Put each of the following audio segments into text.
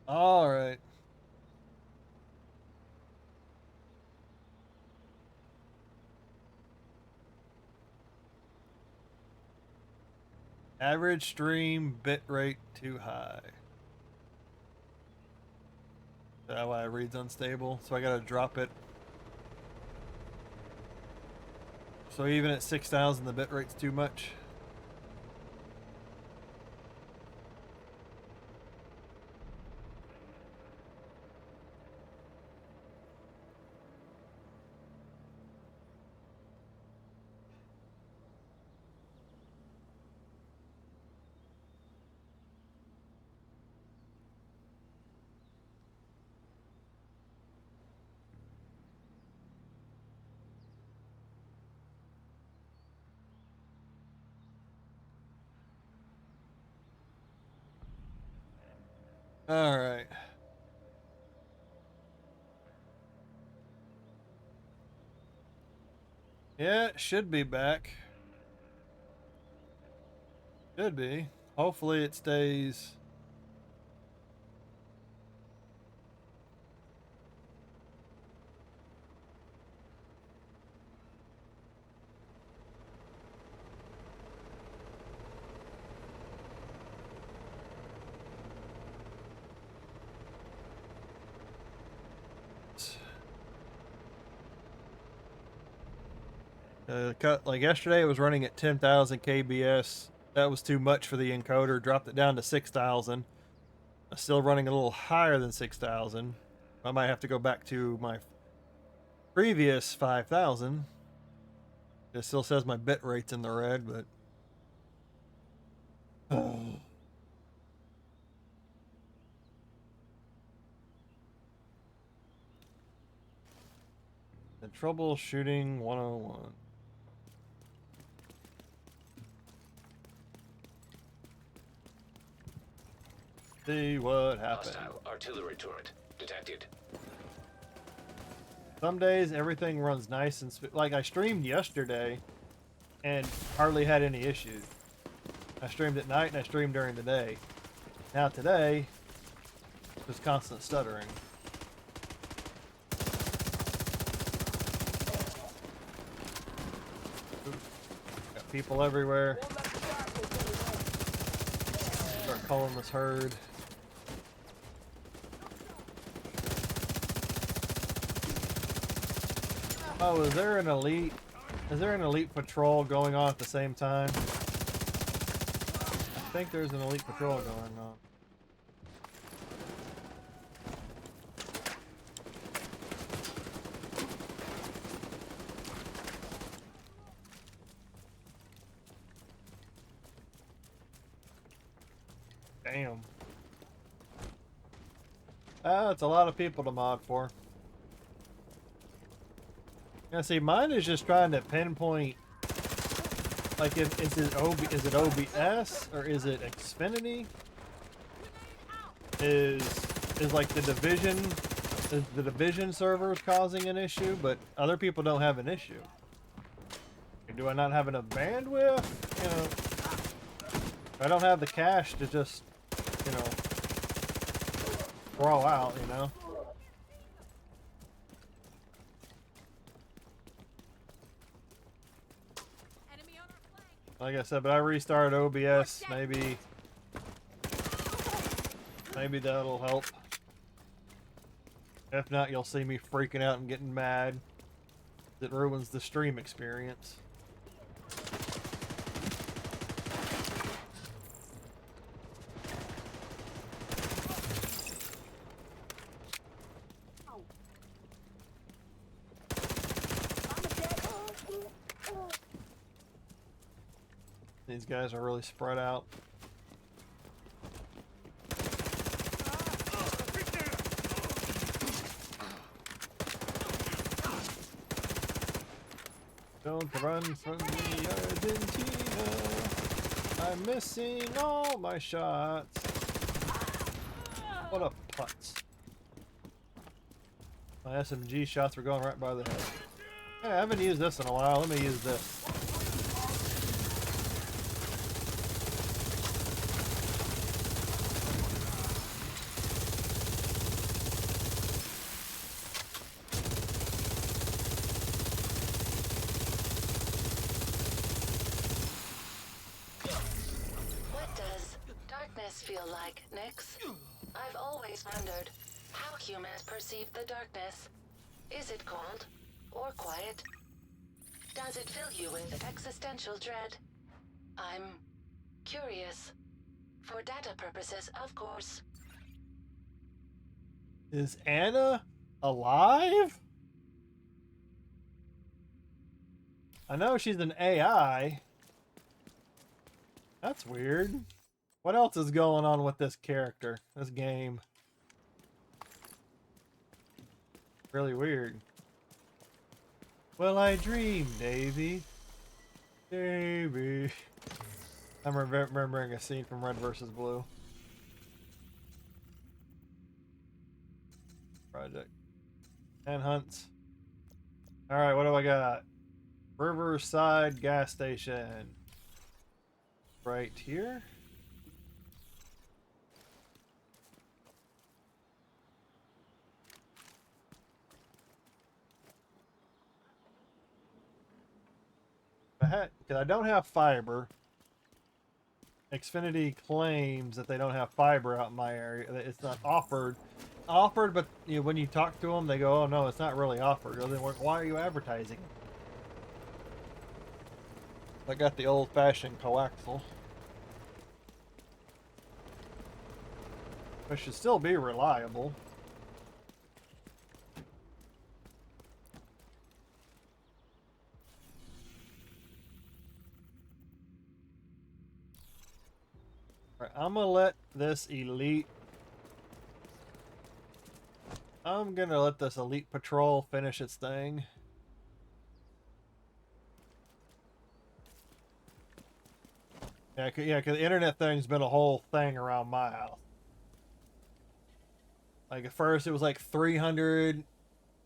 All right. Average stream bitrate too high. Is that why it reads unstable? So I gotta drop it. So even at 6,000, the bitrate's too much. All right. Yeah, it should be back. Should be. Hopefully it stays. Like yesterday, it was running at 10,000 kbs. That was too much for the encoder. Dropped it down to 6,000. Still running a little higher than 6,000. I might have to go back to my previous 5,000. It still says my bit rate's in the red, but the troubleshooting 101. See what happens. Hostile artillery turret detected. Some days everything runs nice and like I streamed yesterday and hardly had any issues. I streamed at night and I streamed during the day. Now today, just constant stuttering. Got people everywhere. Start calling this herd. Oh, is there an elite? Is there an elite patrol going on at the same time? I think there's an elite patrol going on. Damn. That's a lot of people to mod for. Yeah, see, mine is just trying to pinpoint, like, is it OBS or is it Xfinity? Is like the division servers causing an issue, but other people don't have an issue? Do I not have enough bandwidth? You know, I don't have the cash to just, you know, throw out, you know? Like I said, but I restarted OBS. Maybe that'll help. If not, you'll see me freaking out and getting mad. It ruins the stream experience. These guys are really spread out. Don't run from me, Argentina. I'm missing all my shots. What a putz. My SMG shots were going right by the head. Hey, I haven't used this in a while. Let me use this. darkness feel like, Nix? I've always wondered how humans perceive the darkness. Is it cold or quiet? Does it fill you with existential dread? I'm curious. For data purposes, of course. Is Anna alive? I know she's an AI. That's weird. What else is going on with this character, this game? Really weird. Well, I dream, Davy. Davy. I'm remembering a scene from Red vs. Blue. Project. And hunts. Alright, what do I got? Riverside gas station. Right here. Because I don't have fiber. Xfinity claims that they don't have fiber out in my area. That it's not offered. Offered, but you know, when you talk to them, they go, "Oh no, it's not really offered." Well, then why are you advertising? I got the old-fashioned coaxial. It should still be reliable. Alright, I'm gonna let this elite... I'm gonna let this elite patrol finish its thing. Yeah, cause the internet thing's been a whole thing around my house. Like at first it was like 300.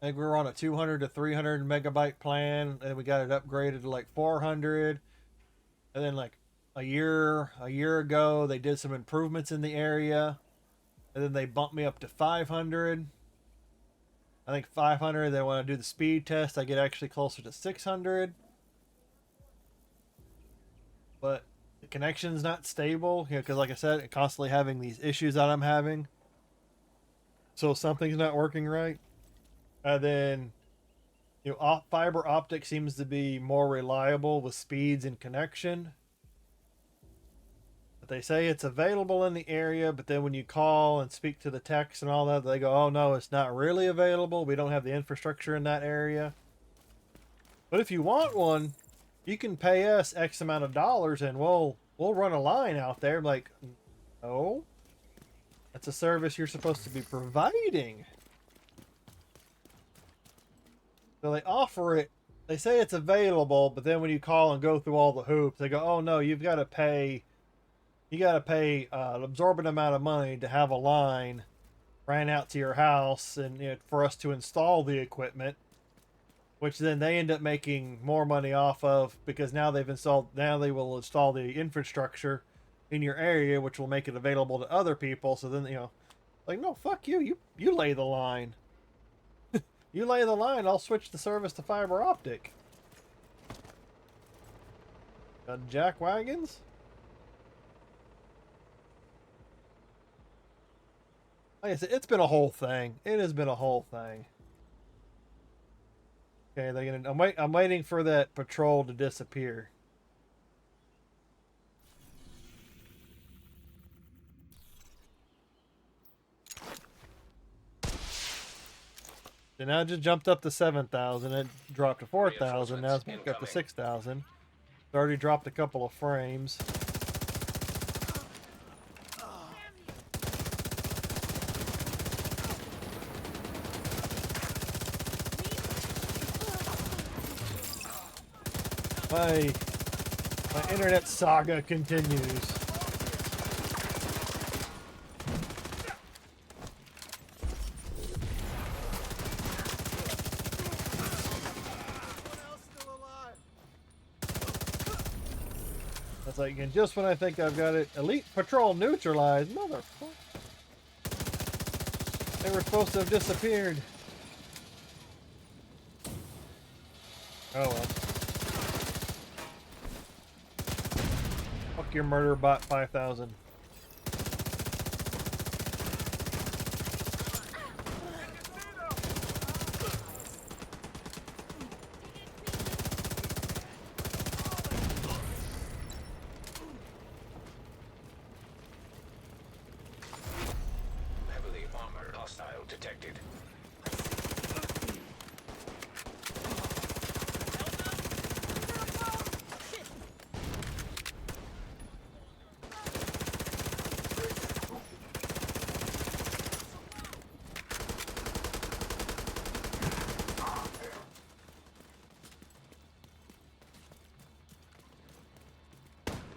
I think we were on a 200 to 300 megabyte plan, and we got it upgraded to like 400. And then like a year ago, they did some improvements in the area, and then they bumped me up to 500. I think 500. Then when I do the speed test, I get actually closer to 600. But the connection's not stable, you know, because like I said, constantly having these issues that I'm having. So something's not working right. And then, you know, fiber optic seems to be more reliable with speeds and connection. But they say it's available in the area, but then when you call and speak to the techs and all that, they go, "Oh no, it's not really available. We don't have the infrastructure in that area." But if you want one, you can pay us X amount of dollars and we'll run a line out there. I'm like, no. That's a service you're supposed to be providing. So they offer it. They say it's available, but then when you call and go through all the hoops, they go, "Oh no, you've got to pay. You got to pay an absorbent amount of money to have a line ran out to your house, and you know, for us to install the equipment." Which then they end up making more money off of, because now they've installed. Now they will install the infrastructure in your area, which will make it available to other people. So then, you know, like, no, fuck you. You lay the line. You lay the line, I'll switch the service to fiber optic. Jack wagons? Like I said, it's been a whole thing. It has been a whole thing. Okay, they're gonna. I'm waiting for that patrol to disappear. So now it just jumped up to 7,000. It dropped to 4,000. Now it's back up to 6,000. It's already dropped a couple of frames. My internet saga continues. That's like, and just when I think I've got it, elite patrol neutralized, motherfucker. They were supposed to have disappeared. Oh well. Fuck your murder bot 5000.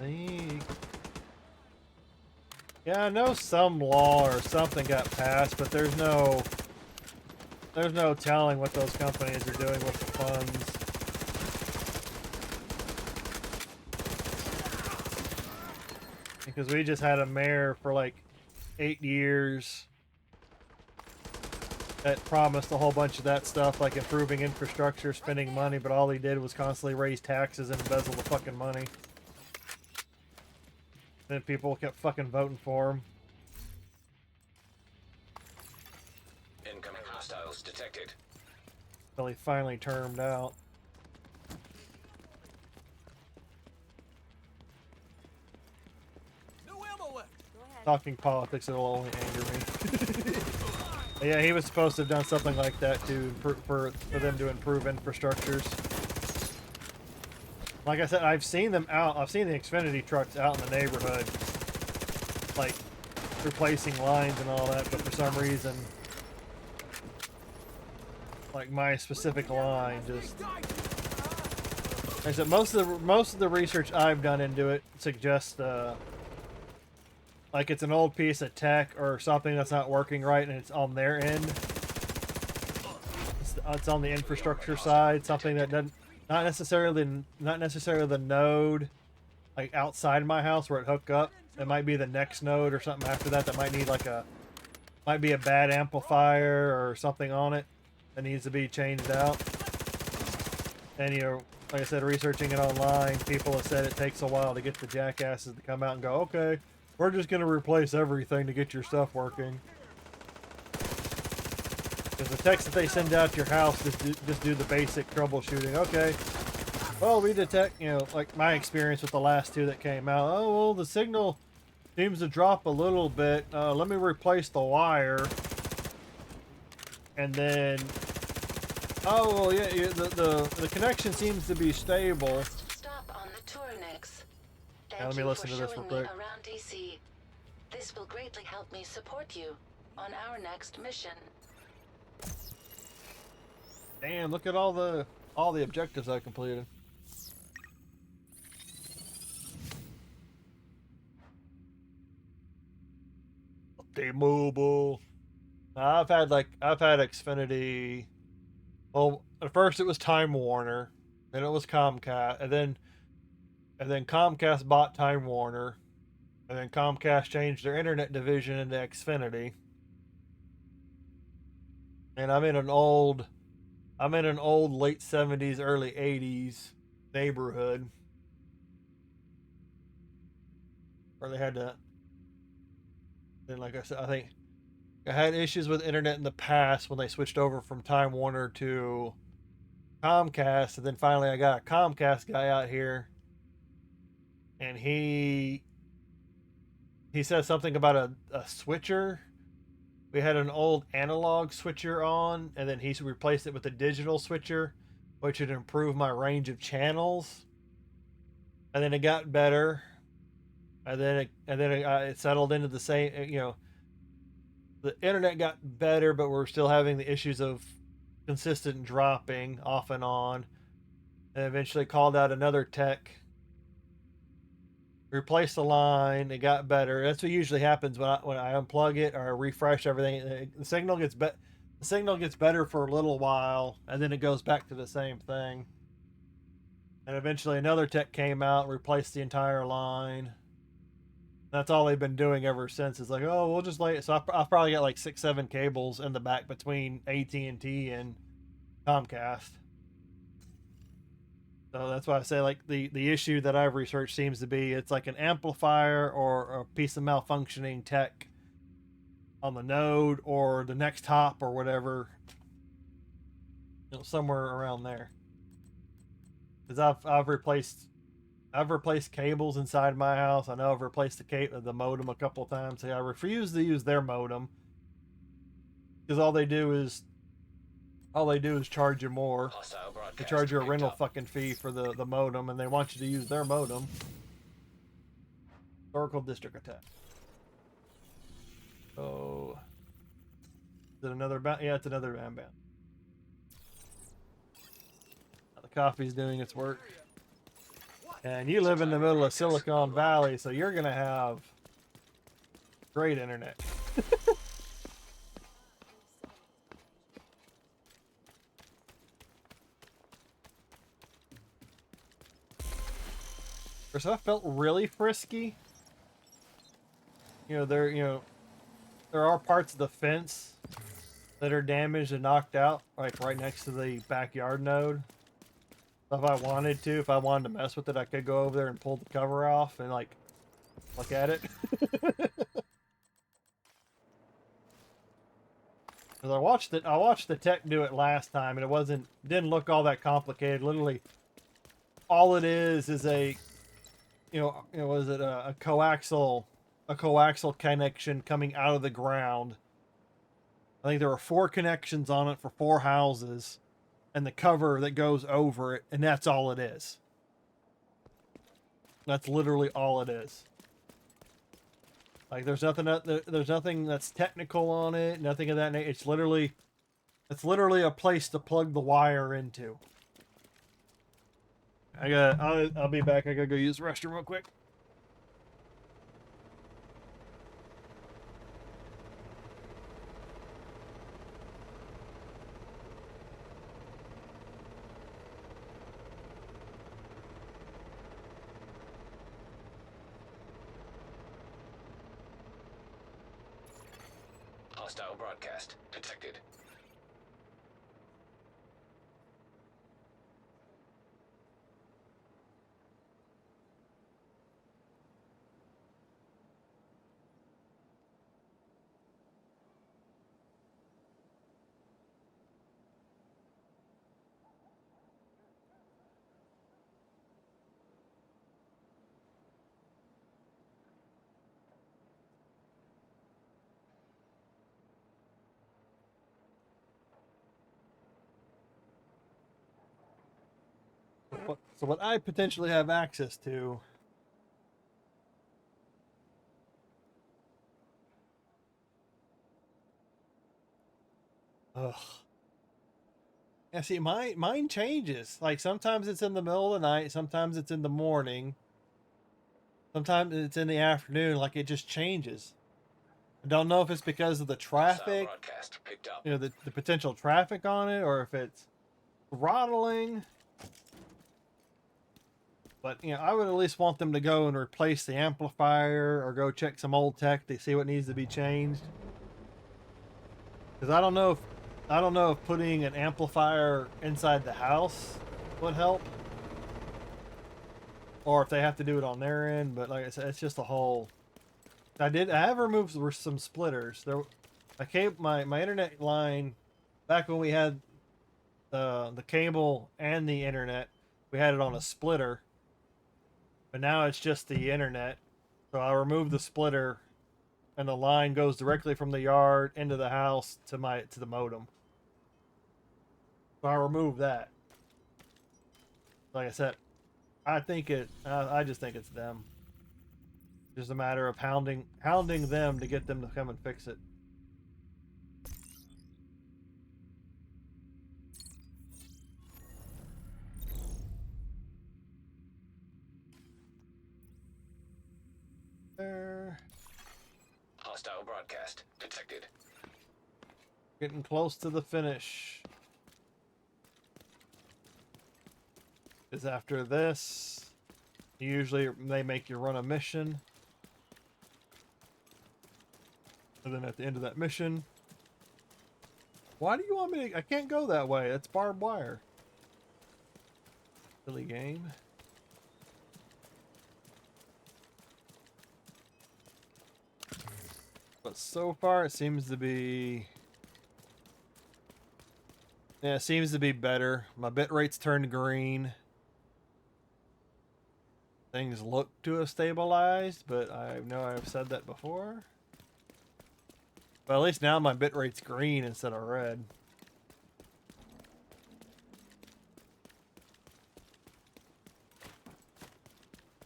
League. Yeah, I know some law or something got passed, but there's no telling what those companies are doing with the funds. Because we just had a mayor for like 8 years that promised a whole bunch of that stuff, like improving infrastructure, spending money, but all he did was constantly raise taxes and embezzle the fucking money. Then people kept fucking voting for him. Incoming hostiles detected. Until he finally termed out. Talking politics, it'll only anger me. Yeah, he was supposed to have done something like that for them to improve infrastructures. Like I said, I've seen them out. I've seen the Xfinity trucks out in the neighborhood, like replacing lines and all that. But for some reason, like my specific line, just like I said, most of the research I've done into it suggests like it's an old piece of tech or something that's not working right, and it's on their end. It's on the infrastructure side, something that doesn't. Not necessarily the node, like outside my house where it hooked up. It might be the next node or something after that that might need like might be a bad amplifier or something on it that needs to be changed out. And you know, like I said, researching it online, people have said it takes a while to get the jackasses to come out and go, okay, we're just gonna replace everything to get your stuff working. Because the text that they send out to your house just do the basic troubleshooting. Okay, well, we detect, you know, like my experience with the last two that came out. Oh, well, the signal seems to drop a little bit. Let me replace the wire. And then, oh, well, yeah, the connection seems to be stable. Stop on the tour next. Now, let me listen to this real quick. Around DC. This will greatly help me support you on our next mission. Damn, look at all the objectives I completed. T-Mobile. I've had Xfinity. Well, at first it was Time Warner, then it was Comcast, and then Comcast bought Time Warner, and then Comcast changed their internet division into Xfinity. And I'm in an old late 70s, early 80s neighborhood where they had to. Then, like I said, I think I had issues with internet in the past when they switched over from Time Warner to Comcast, and then finally I got a Comcast guy out here, and he said something about a switcher. We had an old analog switcher on, and then he replaced it with a digital switcher, which would improve my range of channels. And then it got better, and then it settled into the same. You know, the internet got better, but we're still having the issues of consistent dropping off and on. And eventually called out another tech, replaced the line. It got better. That's what usually happens when I unplug it or refresh everything. The signal gets better for a little while, and then it goes back to the same thing. And eventually another tech came out, replaced the entire line. That's all they've been doing ever since. It's like, oh, we'll just lay it. So I've probably got like 6-7 cables in the back between AT&T and Comcast. So that's why I say, like, the issue that I've researched seems to be it's like an amplifier or a piece of malfunctioning tech on the node or the next hop or whatever, you know, somewhere around there. Because I've replaced cables inside my house. I know I've replaced the modem a couple times. I refuse to use their modem because all they do is charge you more. They charge you a rental fucking fee for the modem, and they want you to use their modem. Historical district attack. Oh, is it another bound? Yeah, it's another bound. The coffee's doing its work. And you live in the middle of Silicon Valley, so you're gonna have great internet. So I felt really frisky. There are parts of the fence that are damaged and knocked out, like right next to the backyard node. So if I wanted to mess with it, I could go over there and pull the cover off and like look at it. Cause I watched the tech do it last time, and didn't look all that complicated. Literally, all it is a, was it a coaxial connection coming out of the ground. I think there were 4 connections on it for 4 houses, and the cover that goes over it, and that's all it is. That's literally all it is. Like there's nothing that's technical on it, nothing of that nature. It's literally a place to plug the wire into. I'll be back. I gotta go use the restroom real quick. Hostile broadcast detected. So what I potentially have access to. Ugh. Yeah, see, mine changes. Like sometimes it's in the middle of the night, sometimes it's in the morning, sometimes it's in the afternoon. Like it just changes. I don't know if it's because of the traffic, Broadcast picked up. the potential traffic on it, or if it's throttling. But I would at least want them to go and replace the amplifier or go check some old tech to see what needs to be changed. Because I don't know if putting an amplifier inside the house would help, or if they have to do it on their end. But like I said, it's just a whole. I have removed some splitters. My internet line, back when we had the cable and the internet, we had it on a splitter. But now it's just the internet. So I remove the splitter, and the line goes directly from the yard into the house to the modem. So I remove that. Like I said, I just think it's them. Just a matter of hounding them to get them to come and fix it. There. Hostile broadcast detected. Getting close to the finish. Because after this, usually they make you run a mission. And then at the end of that mission, why do you want me to? I can't go that way. That's barbed wire. Silly game. But so far, it seems to be. Yeah, it seems to be better. My bit rate's turned green. Things look to have stabilized, but I know I've said that before. But at least now my bit rate's green instead of red.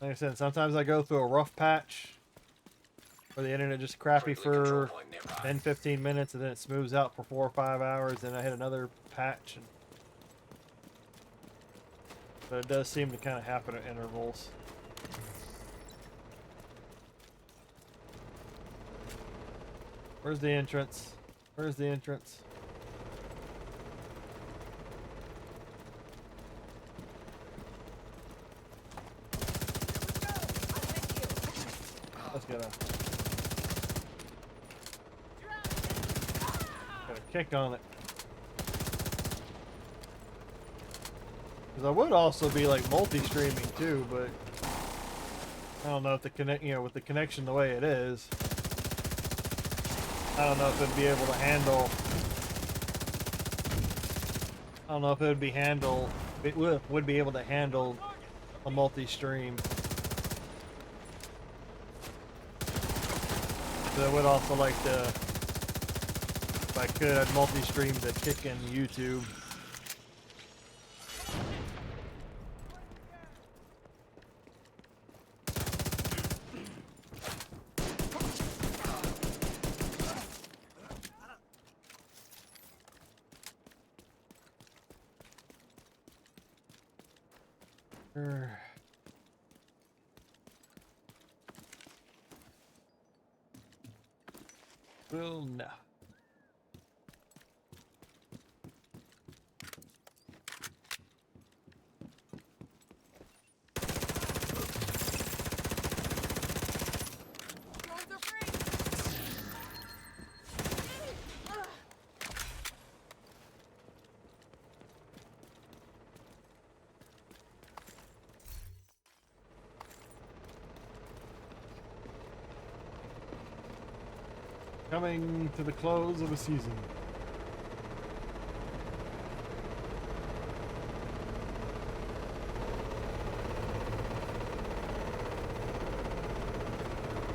Like I said, sometimes I go through a rough patch where the internet just crappy for 10-15 minutes, and then it smooths out for 4 or 5 hours, then I hit another patch. And But it does seem to kind of happen at intervals. Where's the entrance? Where's the entrance? Let's get a kick on it. Because I would also be like multi-streaming too, but I don't know if the with the connection the way it is, I don't know if it'd be able to handle. I don't know if it would be would be able to handle a multi-stream. But I would also like to, if I could, I'd multi-stream the kick in YouTube. Well, no. Coming to the close of a season.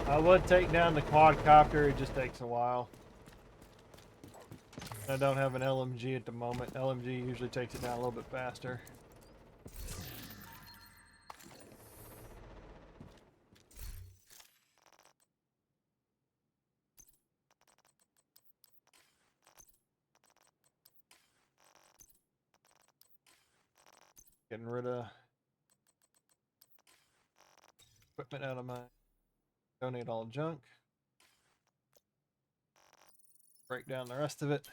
I would take down the quadcopter, it just takes a while. I don't have an LMG at the moment. LMG usually takes it down a little bit faster. Getting rid of equipment out of my donate all junk. Break down the rest of it.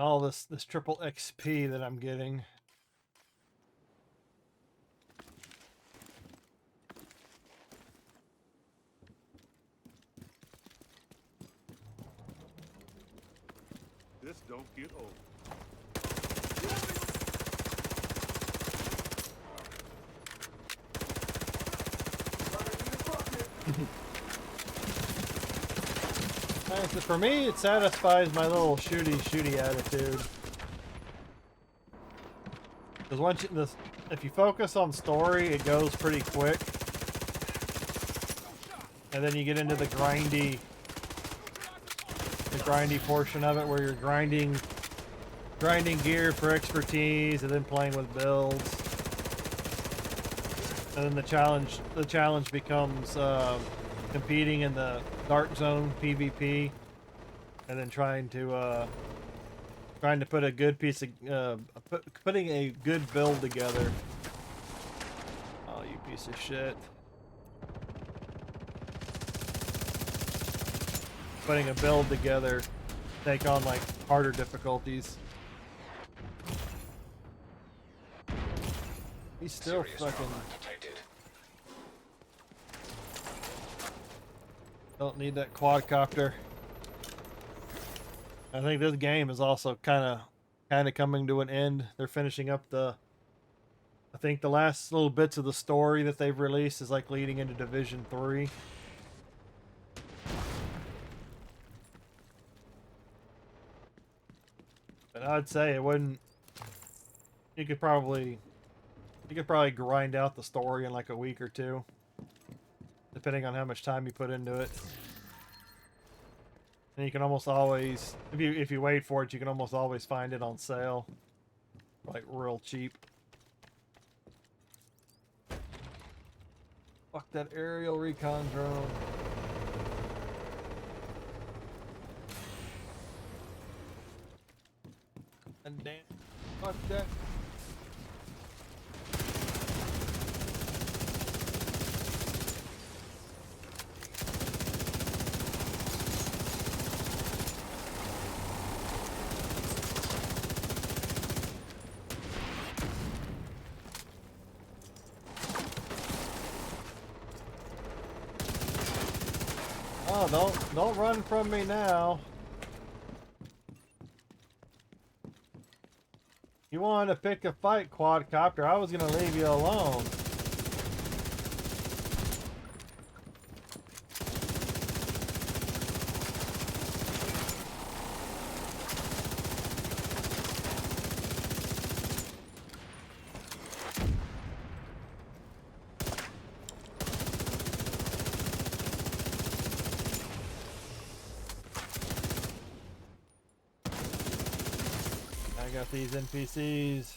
All this triple XP that I'm getting. This don't get old. For me, it satisfies my little shooty attitude. Because once if you focus on story, it goes pretty quick, and then you get into the grindy portion of it, where you're grinding gear for expertise, and then playing with builds, and then the challenge becomes competing in the dark zone PvP, and then trying to put a good piece of putting a good build together. Oh, you piece of shit! Putting a build together, take on like harder difficulties. He's still Serious fucking. trauma detected. Don't need that quadcopter. I think this game is also kind of coming to an end. They're finishing up the I think the last little bits of the story that they've released is like leading into Division 3. But I'd say it wouldn't. You could probably grind out the story in like a week or two, depending on how much time you put into it. And you can almost always, if you wait for it, you can almost always find it on sale, like real cheap. Fuck that aerial recon drone. And damn, fuck that. Oh, don't run from me now. You wanted to pick a fight, quadcopter. I was gonna leave you alone. I got these NPCs.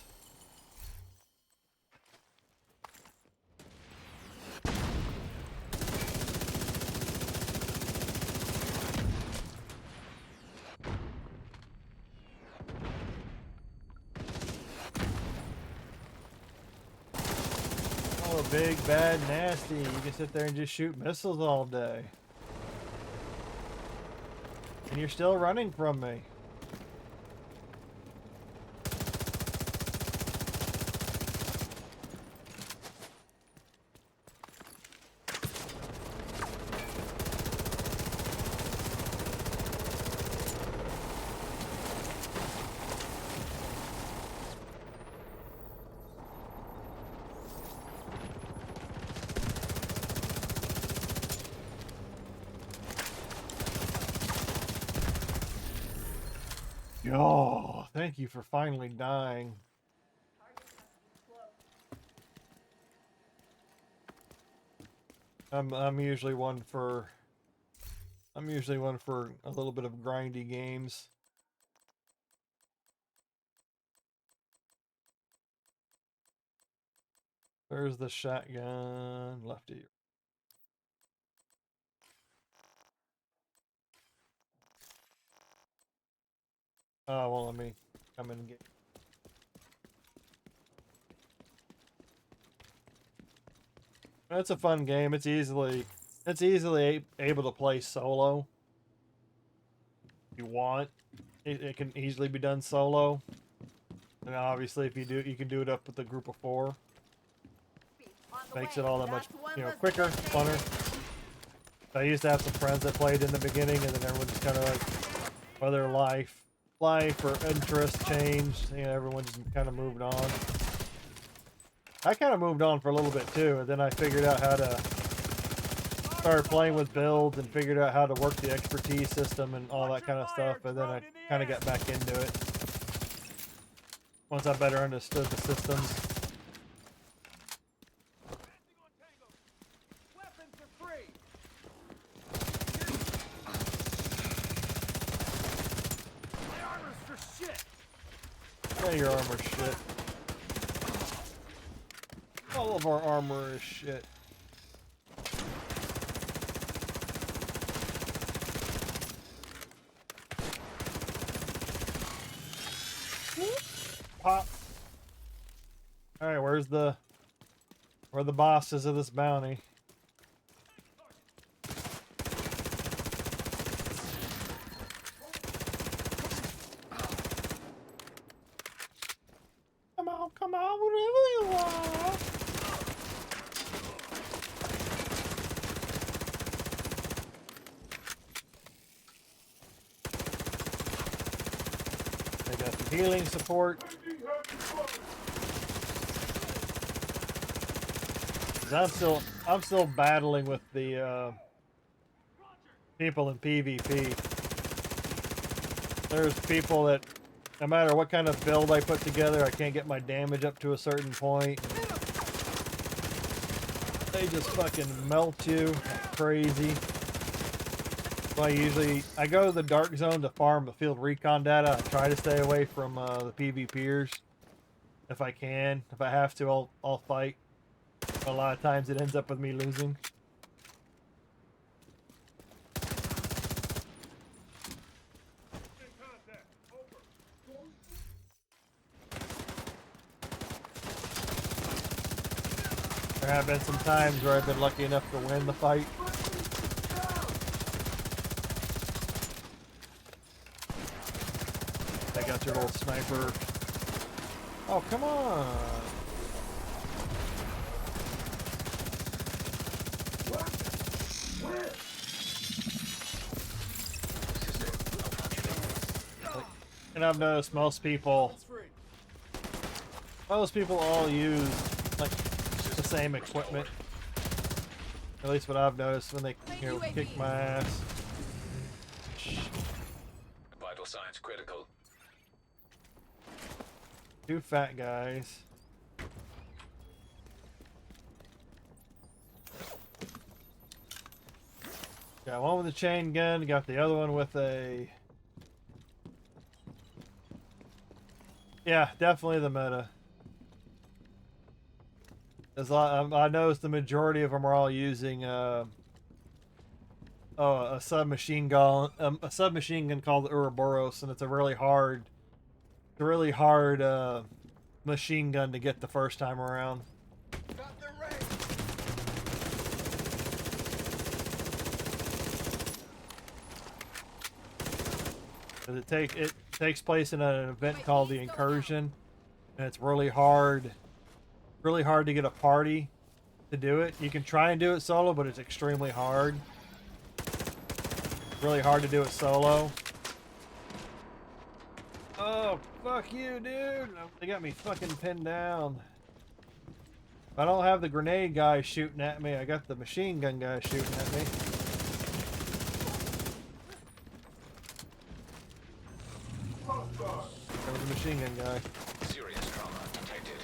Oh, big, bad, nasty. You can sit there and just shoot missiles all day. And you're still running from me. Oh, thank you for finally dying. I'm usually one for a little bit of grindy games. There's the shotgun lefty. Oh, well, let me come in and get. It's a fun game. It's easily able to play solo. If you want, it can easily be done solo. And obviously, if you do, you can do it up with a group of 4. Makes it all that much, quicker, funner. I used to have some friends that played in the beginning, and then everyone just kind of like, whether life or interest changed, everyone just kind of moved on. I kind of moved on for a little bit too, and then I figured out how to start playing with builds and figured out how to work the expertise system and all that kind of stuff, and then I kind of got back into it once I better understood the systems. Yeah, your armor's shit. All of our armor is shit. Pop. Alright, where are the bosses of this bounty? Come on, whatever you are. They got the healing support. 'Cause I'm still battling with the people in PvP. There's people that no matter what kind of build I put together, I can't get my damage up to a certain point. They just fucking melt you like crazy. So I go to the dark zone to farm the field recon data. I try to stay away from the PvPers if I can. If I have to, I'll fight. A lot of times it ends up with me losing. In contact. Over. There have been some times where I've been lucky enough to win the fight. I got your little sniper. Oh, come on. And I've noticed most people all use like the same equipment. At least what I've noticed when they kick my ass. Vital signs critical. Two fat guys. Got one with a chain gun, got the other one with a... Yeah, definitely the meta. I noticed the majority of them are all using a submachine gun, called the Ouroboros, and it's a really hard machine gun to get the first time around. It takes place in an event called the Incursion, and it's really hard to get a party to do it. You can try and do it solo, but it's extremely hard. Really hard to do it solo. Oh, fuck you, dude! They got me fucking pinned down. I don't have the grenade guy shooting at me. I got the machine gun guy shooting at me. That was a machine gun guy. Serious trauma detected.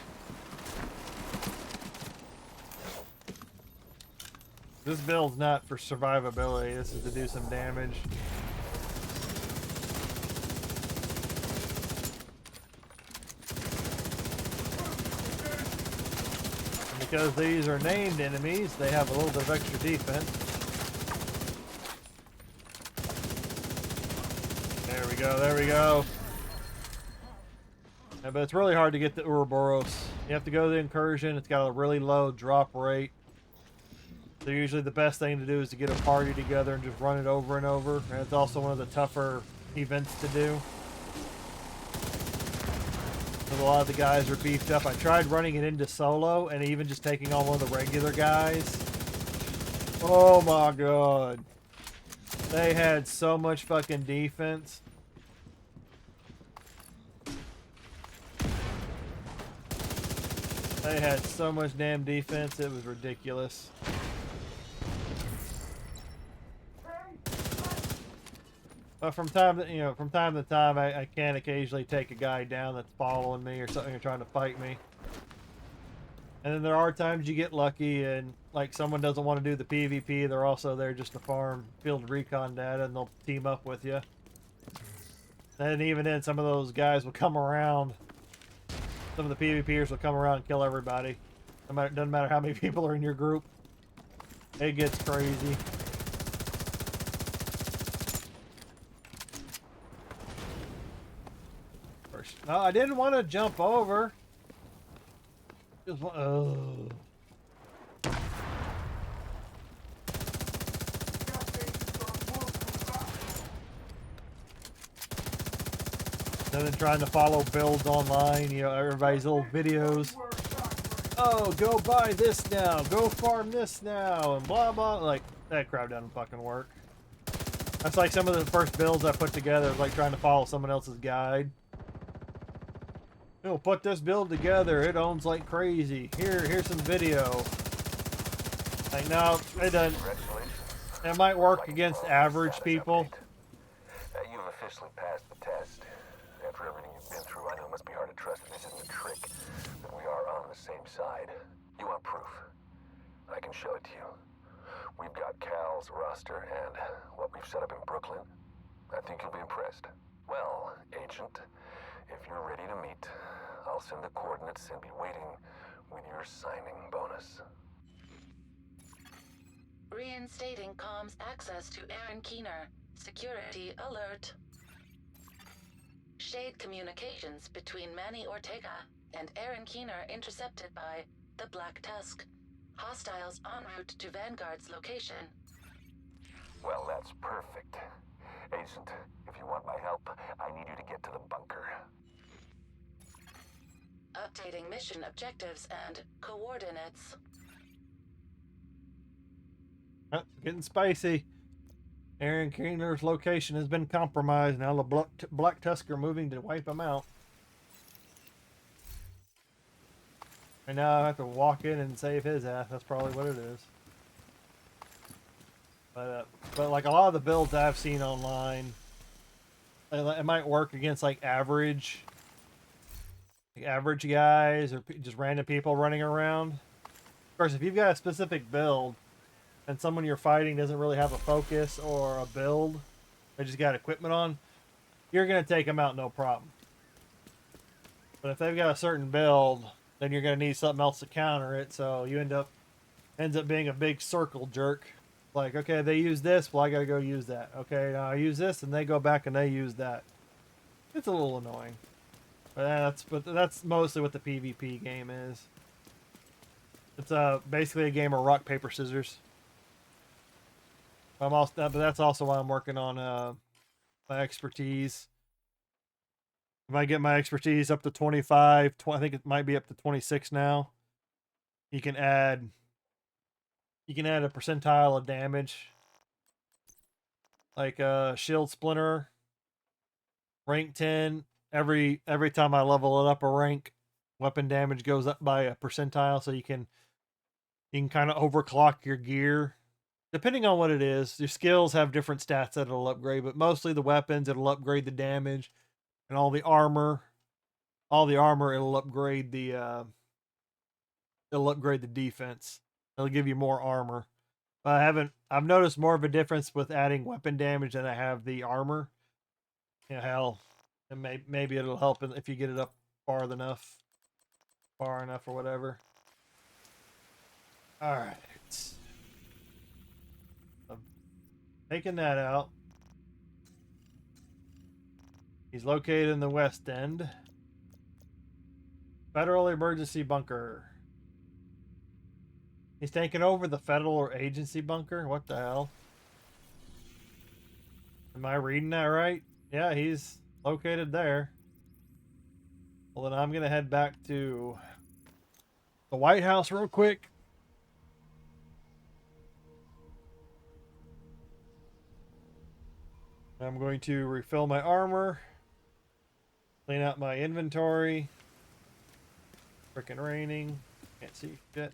This build's not for survivability. This is to do some damage. And because these are named enemies, they have a little bit of extra defense. There we go, there we go. Yeah, but it's really hard to get the Ouroboros. You have to go to the Incursion. It's got a really low drop rate. So usually the best thing to do is to get a party together and just run it over and over. And it's also one of the tougher events to do. Because a lot of the guys are beefed up. I tried running it into solo and even just taking on one of the regular guys. Oh my god. They had so much fucking defense. They had so much damn defense, it was ridiculous. But from time to time, I can occasionally take a guy down that's following me or something or trying to fight me. And then there are times you get lucky and like someone doesn't want to do the PvP, they're also there just to farm field recon data and they'll team up with you. And even then, some of those guys will come around. Some of the PvPers will come around and kill everybody. Doesn't matter how many people are in your group. It gets crazy. No, I didn't want to jump over. Just oh. And then trying to follow builds online, everybody's little videos. Oh, go buy this now, go farm this now, and blah blah. Like, that crap doesn't fucking work. That's like some of the first builds I put together, like trying to follow someone else's guide. Put this build together, it owns like crazy. Here's some video. Like, no, it doesn't. Congratulations. It might work Like against all average status people. update. You've officially passed the test. After everything you've been through, I know it must be hard to trust that this isn't a trick, that we are on the same side. You want proof? I can show it to you. We've got Cal's roster and what we've set up in Brooklyn. I think you'll be impressed. Well, Agent, if you're ready to meet, I'll send the coordinates and be waiting with your signing bonus. Reinstating comms access to Aaron Keener. Security alert. Shade communications between Manny Ortega and Aaron Keener intercepted by the Black Tusk. Hostiles en route to Vanguard's location. Well, that's perfect. Agent, if you want my help, I need you to get to the bunker. Updating mission objectives and coordinates. Oh, getting spicy. Aaron Keener's location has been compromised. Now the Black Tusk are moving to wipe him out. And now I have to walk in and save his ass. That's probably what it is. But like a lot of the builds I've seen online, it might work against like average guys or just random people running around. Of course, if you've got a specific build and someone you're fighting doesn't really have a focus or a build, they just got equipment on, you're gonna take them out no problem. But if they've got a certain build, then you're going to need something else to counter it, so you ends up being a big circle jerk. Like, okay, they use this, well, I got to go use that. Okay, now I use this, and they go back and they use that. It's a little annoying. But that's mostly what the PvP game is. It's basically a game of rock, paper, scissors. But that's also why I'm working on my expertise. If I get my expertise up to 25, I think it might be up to 26 now. You can add a percentile of damage. Like shield splinter, rank 10. Every time I level it up a rank, weapon damage goes up by a percentile, so you can kind of overclock your gear. Depending on what it is, your skills have different stats that it'll upgrade, but mostly the weapons, it'll upgrade the damage. And all the armor it'll upgrade the defense. It'll give you more armor. But I've noticed more of a difference with adding weapon damage than I have the armor. You know, hell, and maybe it'll help if you get it up far enough or whatever. All right. I'm taking that out. He's located in the West End. Federal Emergency Bunker. He's taking over the Federal Agency Bunker? What the hell? Am I reading that right? Yeah, he's located there. Well, then I'm going to head back to the White House real quick. I'm going to refill my armor. Clean out my inventory. Frickin' raining. Can't see shit.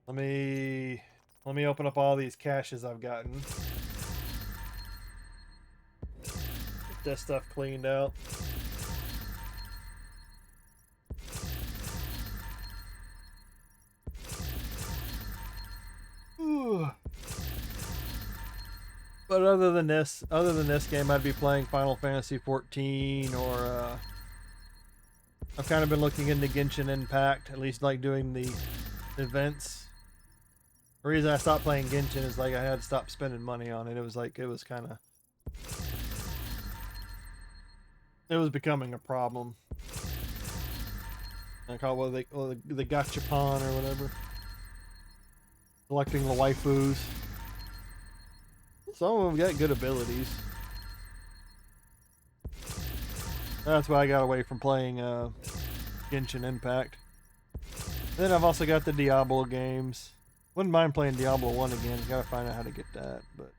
Let me open up all these caches I've gotten. Get this stuff cleaned out. Ooh. But other than this game, I'd be playing Final Fantasy 14 or I've kind of been looking into Genshin Impact, at least like doing the events. The reason I stopped playing Genshin is like I had to stop spending money on it. It was becoming a problem. I call it the gachapon or whatever. Collecting the waifus. Some of them got good abilities. That's why I got away from playing Genshin Impact. Then I've also got the Diablo games. Wouldn't mind playing Diablo 1 again. Gotta find out how to get that, but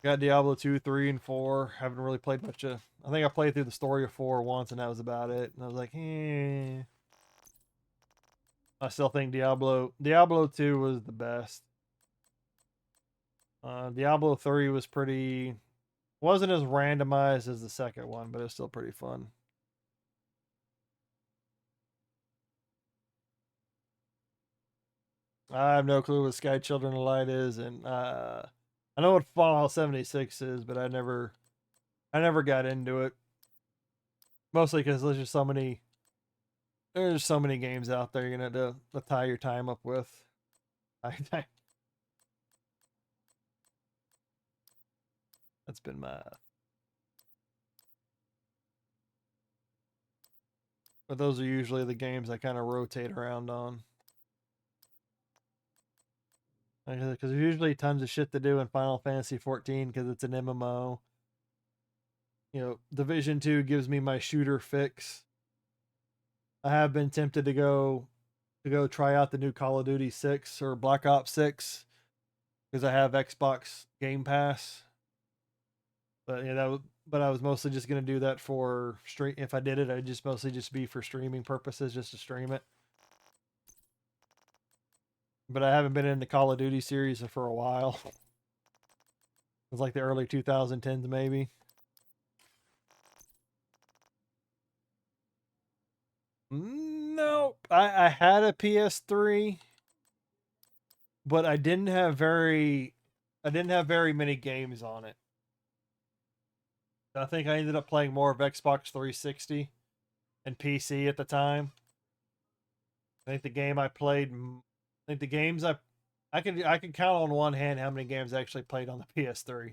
Got Diablo 2, 3, and 4. Haven't really played much of. I think I played through the story of 4 once, and that was about it. And I was like, eh. I still think Diablo 2 was the best. Diablo 3 was pretty. Wasn't as randomized as the second one, but it was still pretty fun. I have no clue what Sky Children of Light is, and I know what Fallout 76 is, but I never got into it. Mostly because there's so many games out there, to tie your time up with. That's been my. But those are usually the games I kind of rotate around on. Because there's usually tons of shit to do in Final Fantasy 14 because it's an MMO. Division 2 gives me my shooter fix. I have been tempted to go try out the new Call of Duty 6 or Black Ops 6 because I have Xbox Game Pass. But but I was mostly just gonna do that for stream. If I did it, I'd just mostly just be for streaming purposes, just to stream it. But I haven't been in the Call of Duty series for a while. It was like the early 2010s, maybe. Nope. I had a PS3, but I didn't have very many games on it. I think I ended up playing more of Xbox 360 and PC at the time. I think the game I played, I think the games I can count on one hand how many games I actually played on the PS3.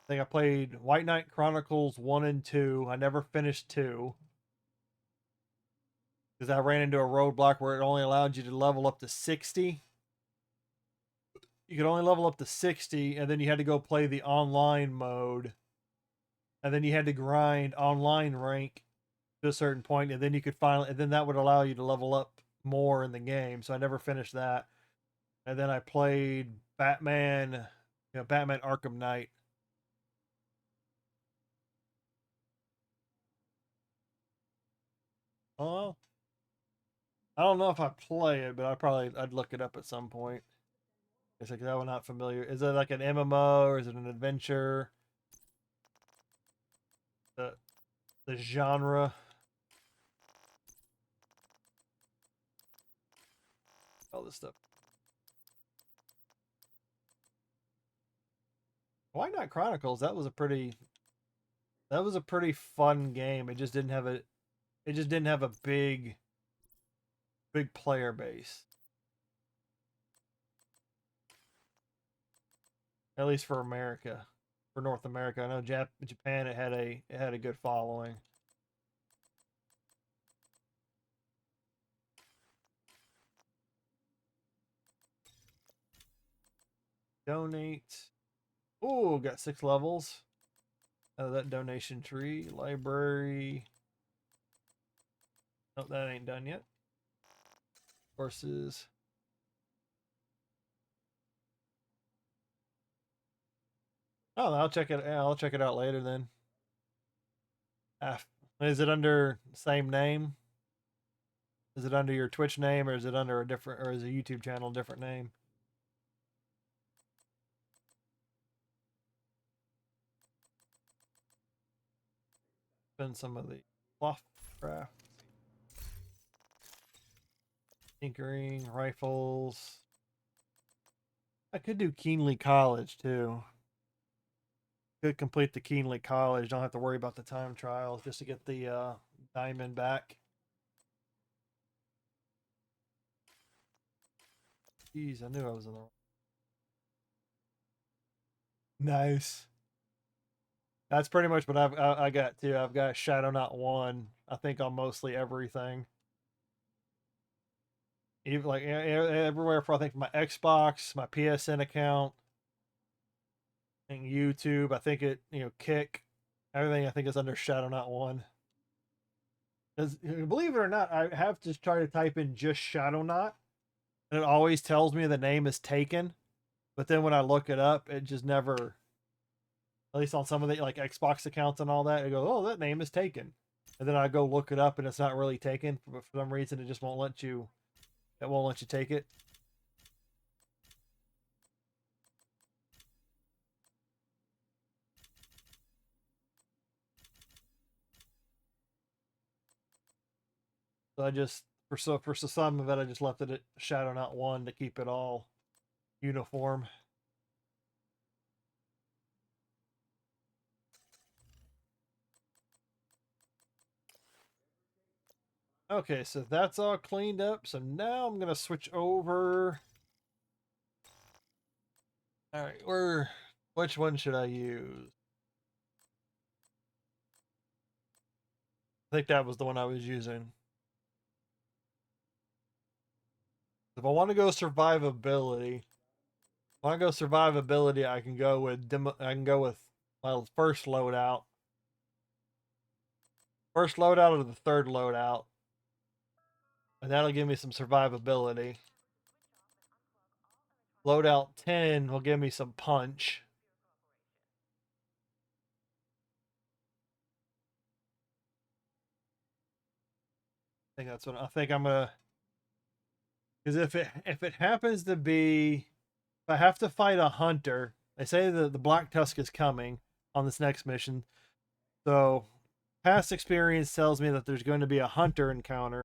I think I played White Knight Chronicles 1 and 2. I never finished 2. Because I ran into a roadblock where it only allowed you to level up to 60. You could only level up to 60, and then you had to go play the online mode. And then you had to grind online rank to a certain point, and then you could and then that would allow you to level up more in the game. So I never finished that. And then I played Batman Arkham Knight. Oh, I don't know if I play it, but I'd look it up at some point. It's like that one not familiar. Is it like an MMO or is it an adventure? The genre. All this stuff. Why Not Chronicles? That was a pretty fun game. It just didn't have a big player base. At least for America. For North America. I know Japan it had a good following. Donate. Oh, got 6 levels. Out of that donation tree. Library. Nope, that ain't done yet. Courses. Oh, I'll check it. I'll check it out later then. Is it under the same name? Is it under your Twitch name, or is it under a different, or is a YouTube channel different name? Been some of the cloth craft, tinkering, rifles. I could do Keenly College too. Could complete the Keenly College. Don't have to worry about the time trials just to get the diamond back. Jeez, I knew I was in the wrong. Nice. That's pretty much what I got too. I've got Shadow Not 1. I think on mostly everything. Even like everywhere for I think my Xbox, my PSN account, and YouTube. I think Kick, everything I think is under Shadow Not 1. Because believe it or not, I have to try to type in just Shadow Not, and it always tells me the name is taken. But then when I look it up, it just never, at least on some of the like Xbox accounts and all that, it goes, oh, that name is taken. And then I go look it up and it's not really taken. But for some reason, it just won't let you, it won't let you take it. So I just, for some of it, I just left it at Shadow Not 1 to keep it all uniform. Okay, so that's all cleaned up. So now I'm gonna switch over. All right, which one should I use? I think that was the one I was using. If I want to go survivability, I can go with I can go with my first loadout. First loadout or the third loadout. And that'll give me some survivability. Loadout 10 will give me some punch. I think that's what I think I'm gonna, because if it happens to be, if I have to fight a hunter, they say that the Black Tusk is coming on this next mission. So past experience tells me that there's going to be a hunter encounter.